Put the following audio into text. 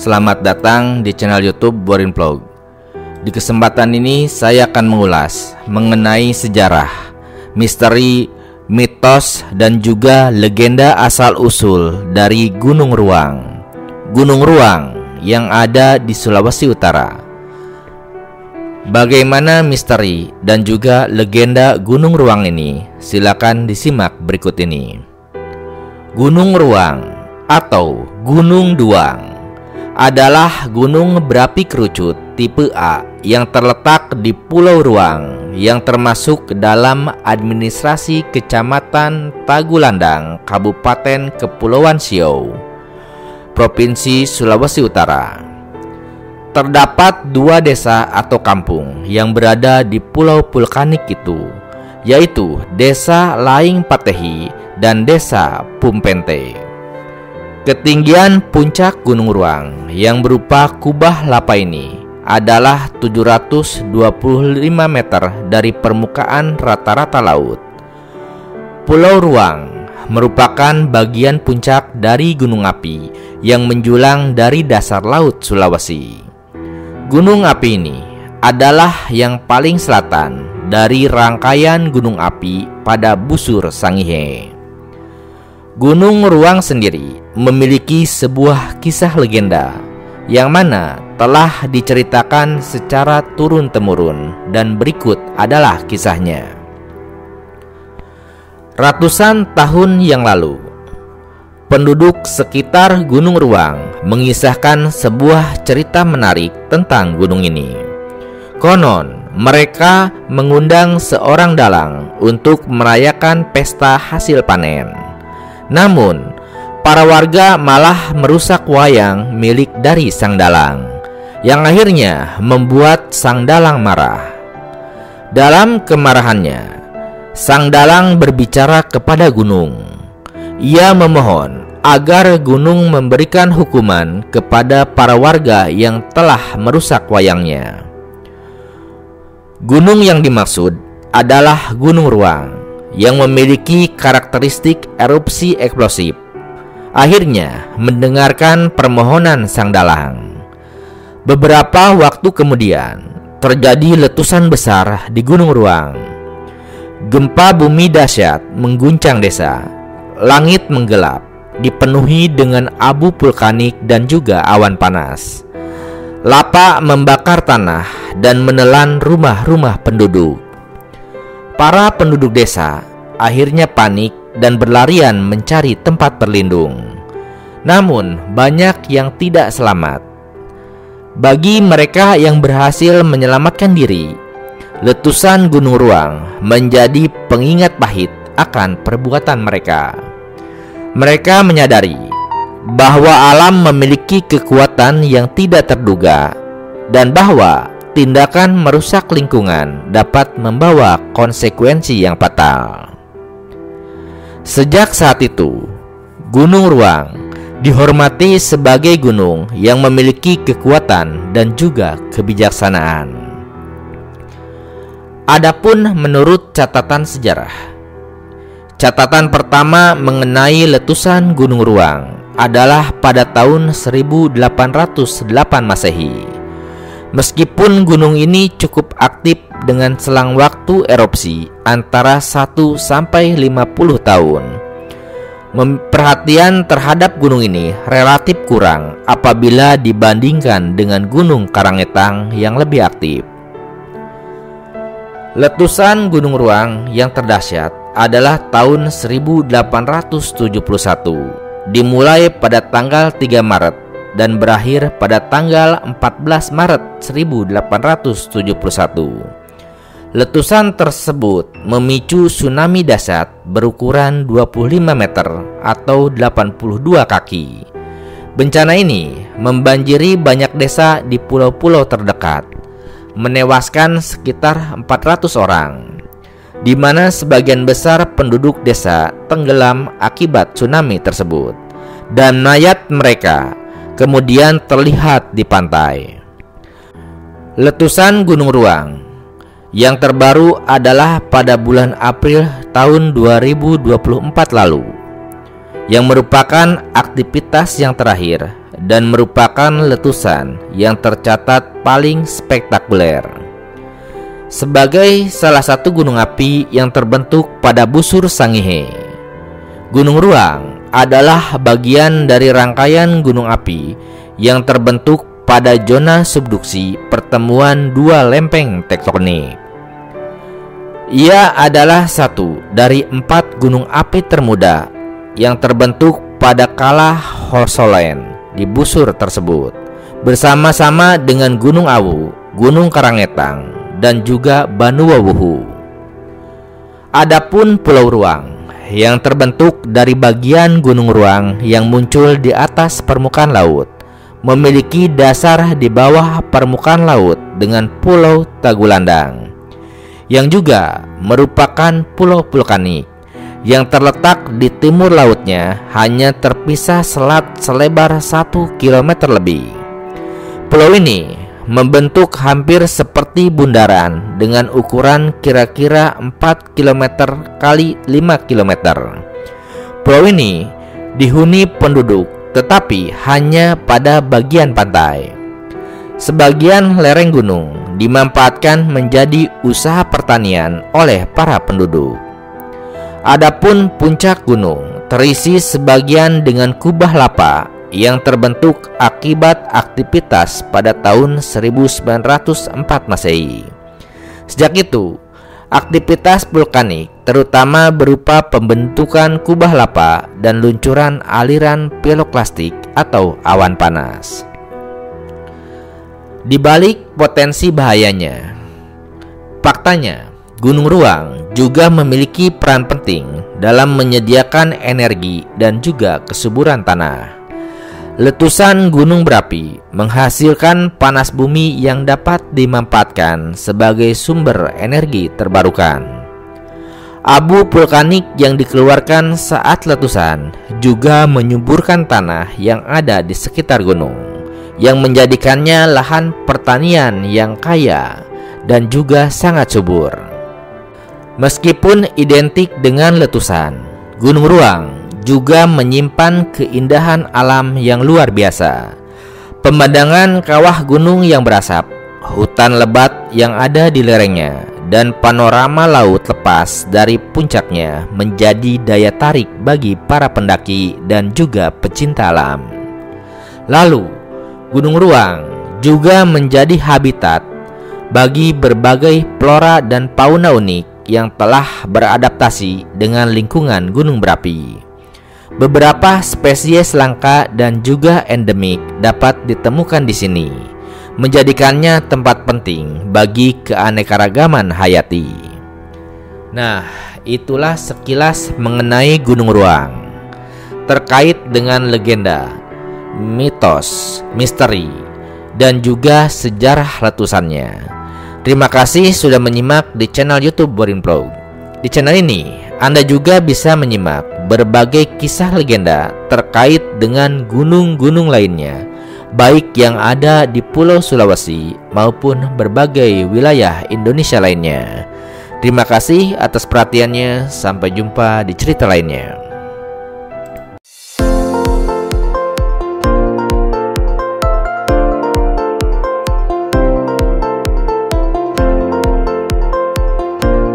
selamat datang di channel YouTube Borin Vlog. Di kesempatan ini saya akan mengulas mengenai sejarah, misteri, mitos, dan juga legenda asal-usul dari Gunung Ruang. Gunung Ruang yang ada di Sulawesi Utara. Bagaimana misteri dan juga legenda Gunung Ruang ini? Silakan disimak berikut ini. Gunung Ruang atau Gunung Duang adalah gunung berapi kerucut tipe A yang terletak di Pulau Ruang yang termasuk dalam administrasi Kecamatan Tagulandang, Kabupaten Kepulauan Siau, Provinsi Sulawesi Utara. Terdapat dua desa atau kampung yang berada di pulau vulkanik itu, yaitu Desa Laing Patehi dan Desa Pumpente. Ketinggian puncak Gunung Ruang yang berupa kubah lava ini adalah 725 meter dari permukaan rata-rata laut. Pulau Ruang merupakan bagian puncak dari gunung api yang menjulang dari dasar laut Sulawesi. Gunung api ini adalah yang paling selatan dari rangkaian gunung api pada busur Sangihe. Gunung Ruang sendiri memiliki sebuah kisah legenda yang mana telah diceritakan secara turun-temurun, dan berikut adalah kisahnya. Ratusan tahun yang lalu, penduduk sekitar Gunung Ruang mengisahkan sebuah cerita menarik tentang gunung ini. Konon, mereka mengundang seorang dalang untuk merayakan pesta hasil panen. Namun, para warga malah merusak wayang milik dari sang dalang, yang akhirnya membuat sang dalang marah. Dalam kemarahannya, sang dalang berbicara kepada gunung. Ia memohon agar gunung memberikan hukuman kepada para warga yang telah merusak wayangnya. Gunung yang dimaksud adalah Gunung Ruang yang memiliki karakteristik erupsi eksplosif. Akhirnya mendengarkan permohonan sang dalang. Beberapa waktu kemudian terjadi letusan besar di Gunung Ruang. Gempa bumi dahsyat mengguncang desa. Langit menggelap, dipenuhi dengan abu vulkanik dan juga awan panas. Lava membakar tanah dan menelan rumah-rumah penduduk. Para penduduk desa akhirnya panik dan berlarian mencari tempat berlindung. Namun banyak yang tidak selamat. Bagi mereka yang berhasil menyelamatkan diri, letusan Gunung Ruang menjadi pengingat pahit akan perbuatan mereka. Mereka menyadari bahwa alam memiliki kekuatan yang tidak terduga, dan bahwa tindakan merusak lingkungan dapat membawa konsekuensi yang fatal. Sejak saat itu, Gunung Ruang dihormati sebagai gunung yang memiliki kekuatan dan juga kebijaksanaan. Adapun menurut catatan sejarah, catatan pertama mengenai letusan Gunung Ruang adalah pada tahun 1808 Masehi. Meskipun gunung ini cukup aktif dengan selang waktu erupsi antara 1 sampai 50 tahun, perhatian terhadap gunung ini relatif kurang apabila dibandingkan dengan Gunung Karangetang yang lebih aktif. Letusan Gunung Ruang yang terdahsyat adalah tahun 1871, dimulai pada tanggal 3 Maret dan berakhir pada tanggal 14 Maret 1871. Letusan tersebut memicu tsunami dahsyat berukuran 25 meter atau 82 kaki. Bencana ini membanjiri banyak desa di pulau-pulau terdekat, menewaskan sekitar 400 orang, di mana sebagian besar penduduk desa tenggelam akibat tsunami tersebut, dan mayat mereka kemudian terlihat di pantai. Letusan Gunung Ruang yang terbaru adalah pada bulan April tahun 2024 lalu, yang merupakan aktivitas yang terakhir dan merupakan letusan yang tercatat paling spektakuler. Sebagai salah satu gunung api yang terbentuk pada busur Sangihe, Gunung Ruang adalah bagian dari rangkaian gunung api yang terbentuk pada zona subduksi pertemuan dua lempeng tektonik. Ia adalah satu dari 4 gunung api termuda yang terbentuk pada kala Holsolen di busur tersebut, bersama-sama dengan Gunung Awu, Gunung Karangetang, dan juga Banuwawuhu. Adapun Pulau Ruang yang terbentuk dari bagian Gunung Ruang yang muncul di atas permukaan laut, memiliki dasar di bawah permukaan laut dengan Pulau Tagulandang, yang juga merupakan pulau vulkanik yang terletak di timur lautnya, hanya terpisah selat selebar 1 km lebih. Pulau ini membentuk hampir seperti bundaran dengan ukuran kira-kira 4 km kali 5 km. Pulau ini dihuni penduduk, tetapi hanya pada bagian pantai. Sebagian lereng gunung dimanfaatkan menjadi usaha pertanian oleh para penduduk. Adapun puncak gunung terisi sebagian dengan kubah lava yang terbentuk akibat aktivitas pada tahun 1904 Masehi. Sejak itu, aktivitas vulkanik terutama berupa pembentukan kubah lava dan luncuran aliran piroklastik atau awan panas. Di balik potensi bahayanya, faktanya Gunung Ruang juga memiliki peran penting dalam menyediakan energi dan juga kesuburan tanah. Letusan gunung berapi menghasilkan panas bumi yang dapat dimanfaatkan sebagai sumber energi terbarukan. Abu vulkanik yang dikeluarkan saat letusan juga menyuburkan tanah yang ada di sekitar gunung, yang menjadikannya lahan pertanian yang kaya dan juga sangat subur. Meskipun identik dengan letusan, Gunung Ruang juga menyimpan keindahan alam yang luar biasa. Pemandangan kawah gunung yang berasap, hutan lebat yang ada di lerengnya, dan panorama laut lepas dari puncaknya menjadi daya tarik bagi para pendaki dan juga pecinta alam. Lalu, Gunung Ruang juga menjadi habitat bagi berbagai flora dan fauna unik yang telah beradaptasi dengan lingkungan gunung berapi. Beberapa spesies langka dan juga endemik dapat ditemukan di sini, menjadikannya tempat penting bagi keanekaragaman hayati. Nah, itulah sekilas mengenai Gunung Ruang, terkait dengan legenda, mitos, misteri, dan juga sejarah letusannya. Terima kasih sudah menyimak di channel YouTube Boring Vlog. Di channel ini, Anda juga bisa menyimak berbagai kisah legenda terkait dengan gunung-gunung lainnya, baik yang ada di Pulau Sulawesi maupun berbagai wilayah Indonesia lainnya. Terima kasih atas perhatiannya. Sampai jumpa di cerita lainnya.